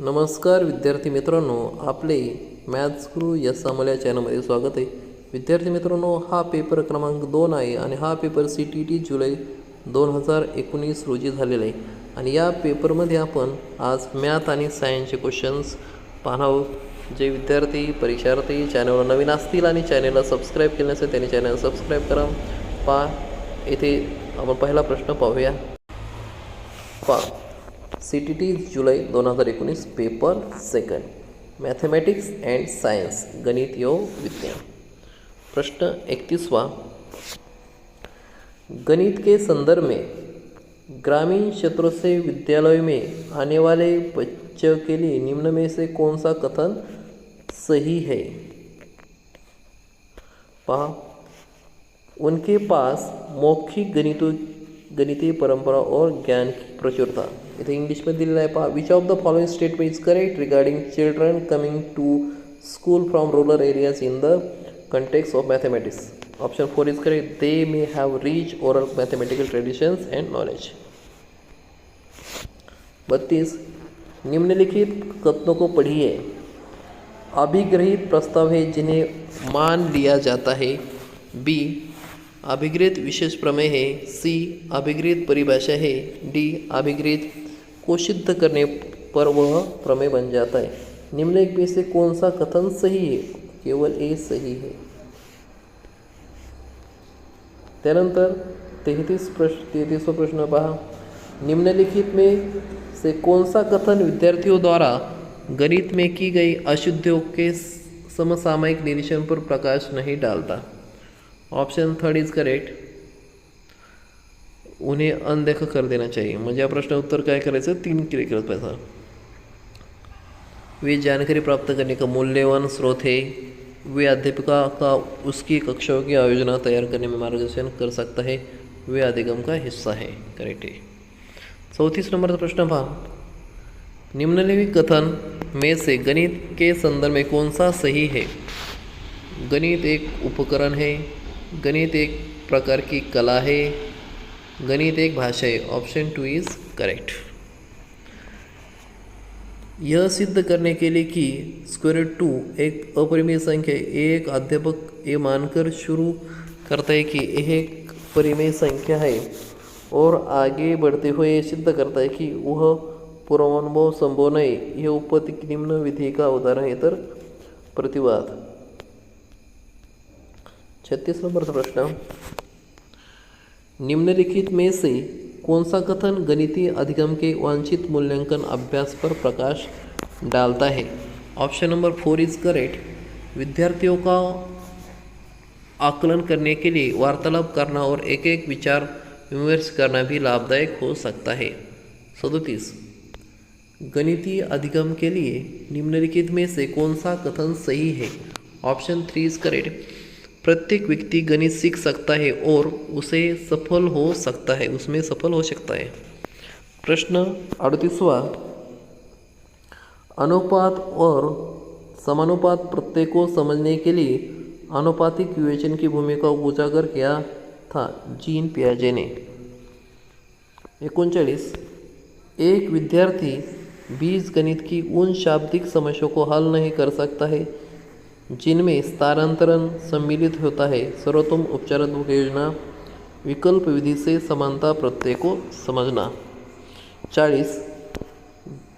नमस्कार विद्यार्थी मित्रांनो, आपले मॅथ्स गुरु या सामल या चॅनलमध्ये स्वागत आहे. विद्यार्थी मित्रांनो, हा पेपर क्रमांक 2 आहे आणि हा पेपर CTET जुलै 2019 रोजी झालेला आहे. आणि या पेपरमध्ये आपण आज मॅथ आणि सायन्सचे क्वेश्चन्स पाहणार आहोत. जे विद्यार्थी परीक्षार्थी चॅनलवर नवीन असतील आणि चॅनलला सबस्क्राईब केले नसेल त्यांनी चॅनल सबस्क्राईब करा. येथे आपण पहिला प्रश्न पाहूया. CTET July 2019 paper second, mathematics and science, गणित व विज्ञान. प्रश्न 31वां. गणित के संदर्भ में ग्रामीण क्षेत्रों से विद्यालयों में आने वाले बच्चों के लिए निम्न में से कौन सा कथन सही है? पहा, उनके पास मौखिक गणितीय परंपरा और ज्ञान की प्रचुरता. इथे इंग्लिशमध्ये दिलेलं आहे. पहा, which of the following statement is correct regarding children coming to school from rural areas in the context of mathematics? Option 4 is correct. They may have rich oral mathematical traditions and knowledge. 32. निम्नलिखित कथनों को पढ़िए. अभिग्रहित प्रस्ताव है जिन्हें मान लिया जाता है. बी, अभिग्रहित विशेष प्रमेय है. सी, अभिग्रहित परिभाषा है. डी, अभिग्रहित को सिद्ध करने पर वह प्रमेय बन जाता है. निम्नलिखित में से कौन सा कथन सही है? केवल ए सही है. त्यानंतर 33वां प्रश्न पहा. निम्नलिखित में से कौन सा कथन विद्यार्थियों द्वारा गणित में की गई अशुद्धियों के समसामयिक निरीक्षण पर प्रकाश नहीं डालता? Option 3 is correct. उन्हें अनदेखा कर देना चाहिए. म्हणजे या प्रश्न उत्तर काय करायचं? 3 क्लिक करत पाहिजे. वे जानकारी प्राप्त करने का मूल्यवान स्रोत है. वे अध्यापिका का उसकी कक्षाओं की आयोजना तैयार करने में मार्गदर्शन कर सकता है. वे अधिगम का हिस्सा है. करेक्ट है. 34 नंबर का प्रश्न पहा. निम्नलिखित कथन में से गणित के संदर्भ में कौन सा सही है? गणित एक उपकरण है. गणित एक प्रकार की कला है. गणित एक भाषा है. Option 2 is correct. यह सिद्ध करने के लिए कि √2 एक अपरिमेय संख्या है, एक अध्यापक ये मानकर शुरू करता है कि यह एक परिमेय संख्या है और आगे बढ़ते हुए ये सिद्ध करता है कि वह पूर्वानुभव संभव नहीं. यह उपपत्ति निम्न विधि का उदाहरण है. तर प्रतिवाद. 36 नंबर का प्रश्न. निम्नलिखित में से कौन सा कथन गणितीय अधिगम के वांछित मूल्यांकन अभ्यास पर प्रकाश डालता है? Option number 4 is correct. विद्यार्थियों का आकलन करने के लिए वार्तालाप करना और एक एक विचार विमर्श करना भी लाभदायक हो सकता है. 37. गणितीय अधिगम के लिए निम्नलिखित में से कौन सा कथन सही है? Option 3 is correct. प्रत्येक व्यक्ति गणित सीख सकता है और उसमें सफल हो सकता है. प्रश्न 38वां. अनुपात और समानुपात प्रत्यय को समझने के लिए आनुपातिक विवेचन की भूमिका को उजागर किया था जीन पियाजे ने. 39. एक विद्यार्थी बीजगणित की उन शाब्दिक समस्याओं को हल नहीं कर सकता है जिनमें स्थानांतरण सम्मिलित होता है. सर्वोत्तम उपचारात्मक योजना विकल्प विधि से समानता प्रत्यय को समझना. 40.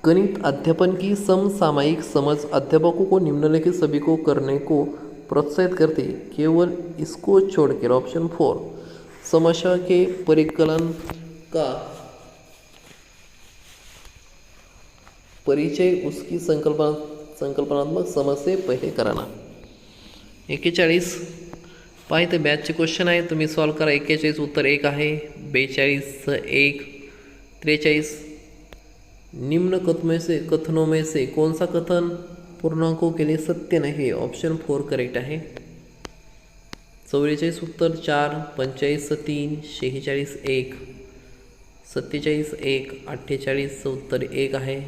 गणित अध्यापन की समसामयिक समझ अध्यापकों को निम्नलिखित सभी को करने को प्रोत्साहित करती, केवल इसको छोड़कर. ऑप्शन 4. समस्या के परिकलन का परिचय उसकी संकल्पनात्मक समझ से पहिले कराना. 41. पाहिजे बॅचचे क्वेश्चन आहे, तुम्ही सॉल्व करा. 41 उत्तर 1 आहे. 42 1. 43. निम्न कथनों में से कौन सा कथन पूर्णांकों के लिए सत्य नहीं? ऑप्शन 4 करेक्ट आहे. 44 उत्तर 4. 45 3. 46 1. 47 1. 48 उत्तर 1 आहे.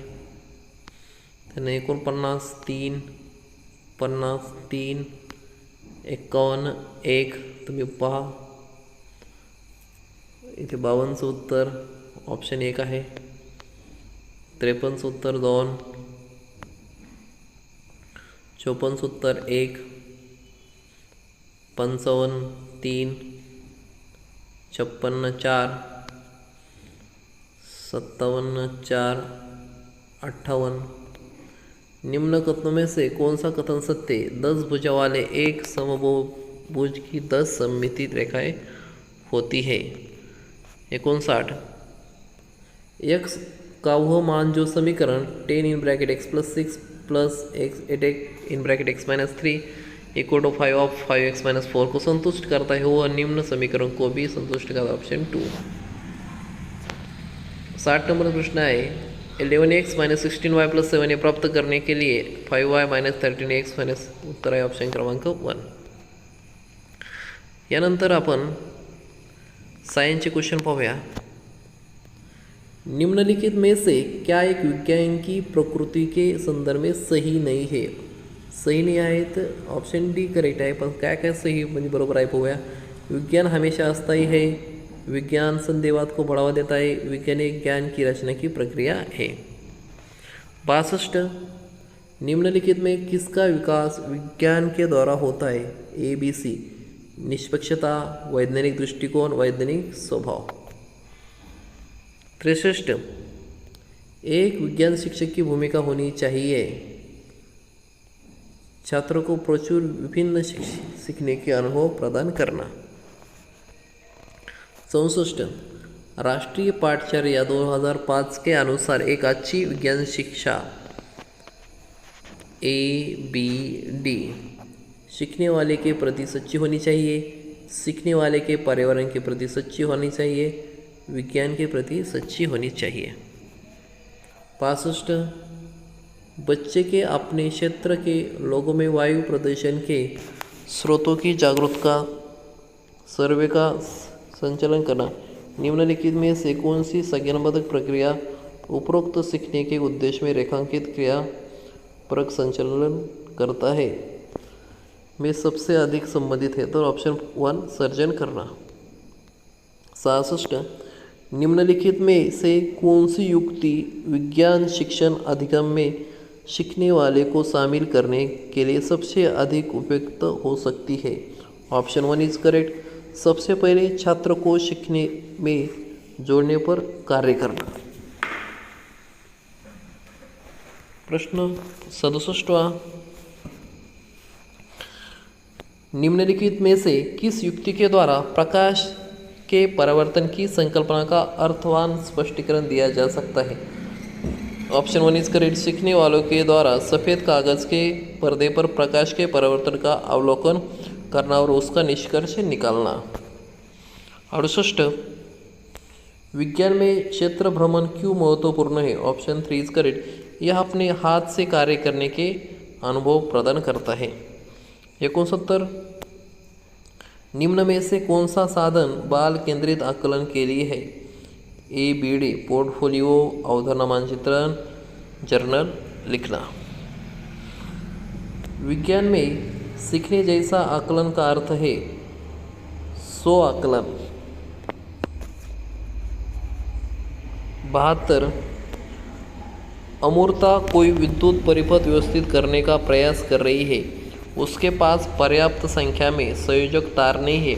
49 3. 50 3. 51 1. तुम्ही पहा इथे 52 उत्तर ऑप्शन 1 आहे. 53 उत्तर 2. 54 1, 55 3, 56 4, 57 4, 58। निम्न कथनों में से कौन सा कथन सत्य है? 10 भुजा वाले एक समभुज की 10 सममिति रेखाएं होती है। 59 x का वह मान जो समीकरण 10 + x + 6 + x 8 x - 3 = 5 of 5x - 4 को संतुष्ट करता है, वह निम्न समीकरण को भी संतुष्ट करता है। ऑप्शन 2। 60 नंबर प्रश्न है 11x - 16y + 7 ये प्राप्त करने के लिए 5y - 13x - उत्तर आहे ऑप्शन क्रमांक 1। यानंतर आपण सायन्सचे क्वेश्चन पाहूया। निम्नलिखित में से क्या एक विज्ञान की प्रकृति के संदर्भ में सही नहीं है? सही नहीं आहे तर ऑप्शन डी करेक्ट आहे, पण काय काय सही म्हणजे बरोबर आहे पाहूया। विज्ञान हमेशा अस्थायी है, विज्ञान संदेहवाद को बढ़ावा देता है, विज्ञान एक ज्ञान की रचना की प्रक्रिया है। 62 निम्नलिखित में किसका विकास विज्ञान के द्वारा होता है? ए बी सी, निष्पक्षता, वैज्ञानिक दृष्टिकोण, वैज्ञानिक स्वभाव। 63 एक विज्ञान शिक्षक की भूमिका होनी चाहिए छात्रों को प्रचुर विभिन्न सीखने के अनुभव प्रदान करना। 64 राष्ट्रीय पाठचर्या 2005 के अनुसार एक अच्छी विज्ञान शिक्षा ABD सीखने वाले के प्रति सच्ची होनी चाहिए, सीखने वाले के पर्यावरण के प्रति सच्ची होनी चाहिए, विज्ञान के प्रति सच्ची होनी चाहिए। 65 बच्चे के अपने क्षेत्र के लोगों में वायु प्रदूषण के स्रोतों की जागरूकता सर्वे का संचालन करना। निम्नलिखित में से कौन सी संज्ञानबद्ध प्रक्रिया उपरोक्त सीखने के उद्देश्य में रेखांकित क्रियापरक संचालन करता है में सबसे अधिक संबंधित है? तो ऑप्शन 1 सर्जन करना। 66 निम्नलिखित में से कौन सी युक्ति विज्ञान शिक्षण अधिगम में सीखने वाले को शामिल करने के लिए सबसे अधिक उपयुक्त हो सकती है? Option 1 is correct. सबसे पहले छात्र को सीखने में जोड़ने पर कार्य करना। प्रश्न 67वां निम्नलिखित में से किस युक्ति के द्वारा प्रकाश के परावर्तन की संकल्पना का अर्थवान स्पष्टीकरण दिया जा सकता है? Option 1 is correct. सीखने वालों के द्वारा सफ़ेद कागज के पर्दे पर प्रकाश के परावर्तन का अवलोकन करना और उसका निष्कर्ष निकालना। 68 विज्ञान में क्षेत्र भ्रमण क्यों महत्वपूर्ण है? Option 3 is correct. यह अपने हाथ से कार्य करने के अनुभव प्रदान करता है। 69 निम्न में से कौन सा साधन बाल केंद्रित आकलन के लिए है? ABD पोर्टफोलियो, अवधारणा मानचित्रण, जर्नल लिखना। विज्ञान में सीखने जैसा आकलन का अर्थ है स्व आकलन। 72 अमूर्ता कोई विद्युत परिपथ व्यवस्थित करने का प्रयास कर रही है, उसके पास पर्याप्त संख्या में संयोजक तार नहीं है।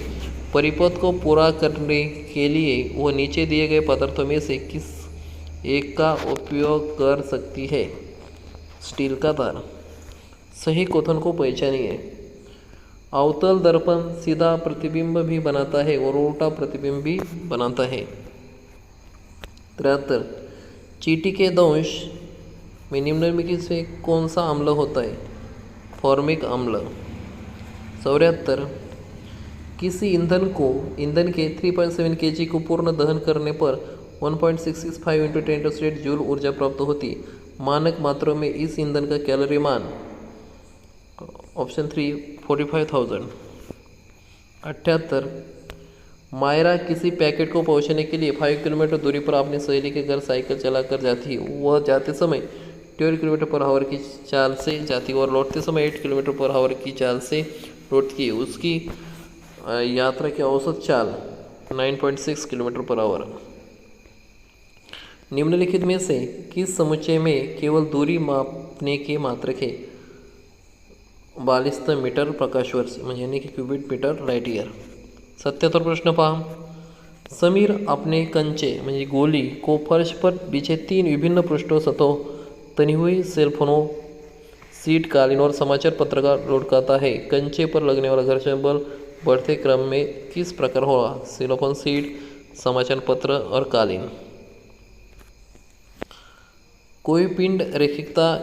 परिपथ को पूरा करने के लिए वह नीचे दिए गए पदार्थों में से किस एक का उपयोग कर सकती है? स्टील का तार। सही कथन को पहचानिए। अवतल दर्पण सीधा प्रतिबिंब भी बनाता है और उल्टा प्रतिबिंब भी बनाता है। 73 चींटी के दंश में निम्नलिखित से कौन सा अम्ल होता है? फॉर्मिक अम्ल। 74 किसी ईंधन के 3.7 kg को पूर्ण दहन करने पर 1.665 × 10⁻⁸ जूल ऊर्जा प्राप्त होती। मानक मात्रों में इस ईंधन का कैलोरी मान। ऑप्शन 3 45,000। 78 मायरा किसी पैकेट को पहुंचाने के लिए 5 किलोमीटर दूरी पर अपनी सहेली के घर साइकिल चलाकर जाती है। वह जाते समय 12 किलोमीटर/आवर की चाल से जाती है और लौटते समय 8 किलोमीटर/आवर की चाल से लौटती है। उसकी यात्रा की औसत चाल 9.6 किलोमीटर/आवर। निम्नलिखित में से किस समुच्चय में केवल दूरी मापने के मात्रक है? 42 मीटर प्रकाशवर्ष म्हणजे यानी कि क्यूबिक मीटर लाइट ईयर। 77 प्रश्न पहा, समीर अपने कंचे म्हणजे गोली को फर्श पर बिछे 3 विभिन्न पृष्ठों सतहों तनी हुई सेलफोनों सीट कालीन और समाचार पत्र का लुढ़काता है। कंचे पर लगने वाला घर्षण बल बढ़ते क्रम में किस प्रकार होगा? सेलोफोन सीट, समाचार पत्र और कालीन। कोई पिंड रेखिकता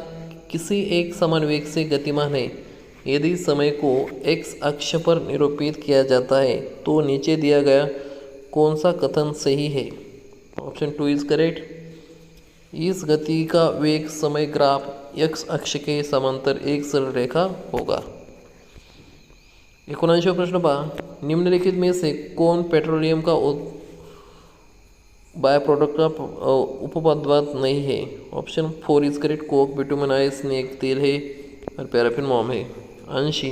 किसी एक समान वेग से गतिमान है। यदि समय को x अक्ष पर निरूपित किया जाता है तो नीचे दिया गया कौन सा कथन सही है? Option 2 is correct. इस गति का वेग समय ग्राफ x अक्ष के समांतर एक सरल रेखा होगा। 79 प्रश्न पहा, निम्नलिखित में से कौन पेट्रोलियम का बाय प्रोडक्ट का उपपद्रव्य नहीं है? Option 4 is correct. Coke, bitumen, snake तेल है और पैराफिन मोम है। 80,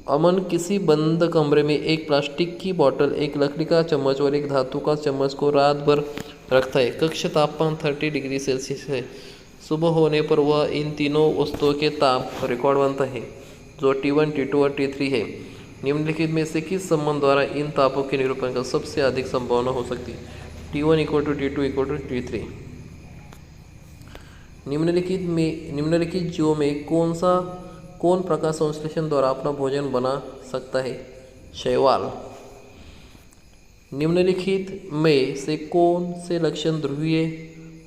अमन किसी बंद कमरे में एक प्लास्टिक की बोतल, एक लकड़ी का चम्मच और एक धातु का चम्मच को रात भर रखता है। कक्ष तापमान 30 डिग्री सेल्सियस है। सुबह होने पर वह इन तीनों वस्तुओं के ताप रिकॉर्ड बनता है जो T1, T2 और T3 है। निम्नलिखित में से किस संबंध द्वारा इन तापों के निरूपण का सबसे अधिक संभावना हो सकती है? T1 = T2 = T3। निम्नलिखित जीवों में कौन प्रकाश संश्लेषण द्वारा अपना भोजन बना सकता है? शैवाल। निम्नलिखित में से कौन से लक्षण ध्रुवीय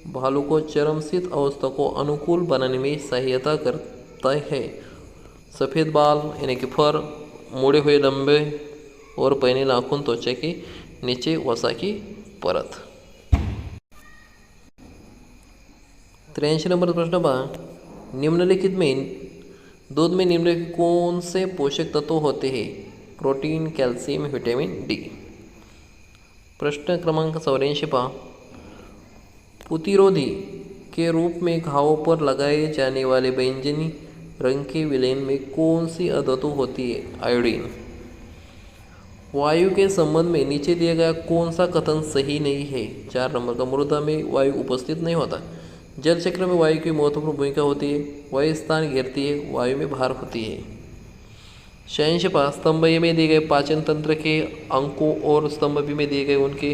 भालू को चरमस्थित अवस्था को अनुकूल बनाने में सहायता करता है? सफ़ेद बाल यानी कि फर, मुड़े हुए लंबे और पहने नाखून, त्वचा के नीचे वसा की परत। 83 नंबर प्रश्न पहा, निम्नलिखित में दूध में निम्नलिखित कौन से पोषक तत्व होते हैं? Protein, calcium, vitamin D. प्रश्न क्रमांक 84 पहा, प्रतिरोधी के रूप में घावों पर लगाए जाने वाले बैंगनी रंग के विलयन में कौन सी अधातु होती है? आयोडीन। वायु के संबंध में नीचे दिया गया कौन सा कथन सही नहीं है? 4 नंबर का, मृदा में वायु उपस्थित नहीं होता। जल चक्र में वायु की महत्वपूर्ण भूमिका होती है। वायु स्थान घेरती है, वायु में भार होती है। 86 पहा, स्तंभ ए में दिए गए पाचन तंत्र के अंकों और स्तंभ बी में दिए गए उनके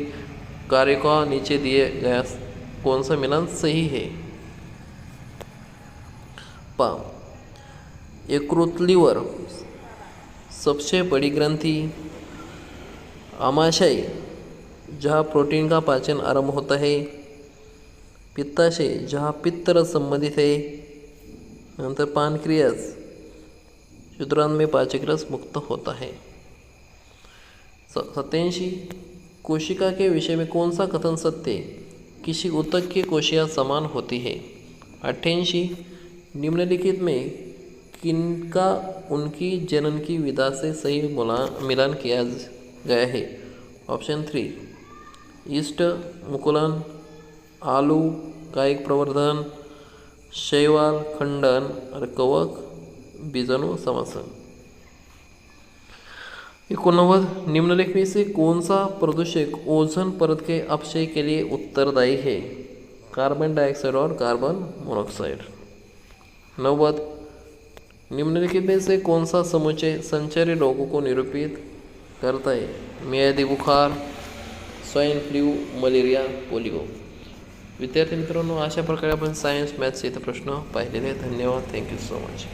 कार्य का नीचे दिए गया कौन सा मिलान सही है? पहा, यकृतलीवर सबसे बड़ी ग्रंथि, आमाशय जहाँ प्रोटीन का पाचन आरंभ होता है, पित्ताशय जहाँ पित्त रस संबंधित है, नंतर पानक्रियास शुद्रांत में पाचक रस मुक्त होता है। 87, कोशिका के विषय में कौन सा कथन सत्य है? किसी ऊतक की कोशिका समान होती है। 88, निम्नलिखित में किनका उनकी जनन की विधा से सही मिलान किया गया है? ऑप्शन 3, ईस्ट मुकुलन, आलू कायिक प्रवर्धन, शैवाल खंडन और कवक बीजाणु समासन। 89, निम्नलिखित में से कौन सा प्रदूषक ओजोन परत के अपक्षय के लिए उत्तरदायी है? कार्बन डाइऑक्साइड और कार्बन मोनोऑक्साइड। 90, निम्नलिखित में से कौन सा समुच्चय संचारी रोगों को निरूपित करता है? मियादी बुखार, स्वाइन फ्लू, मलेरिया, पोलिओ। विद्यार्थी मित्रांनो, अशा प्रकारे आपण सायन्स मॅथ्स इथे प्रश्न पाहिलेले आहेत। धन्यवाद, थँक्यू सो मच।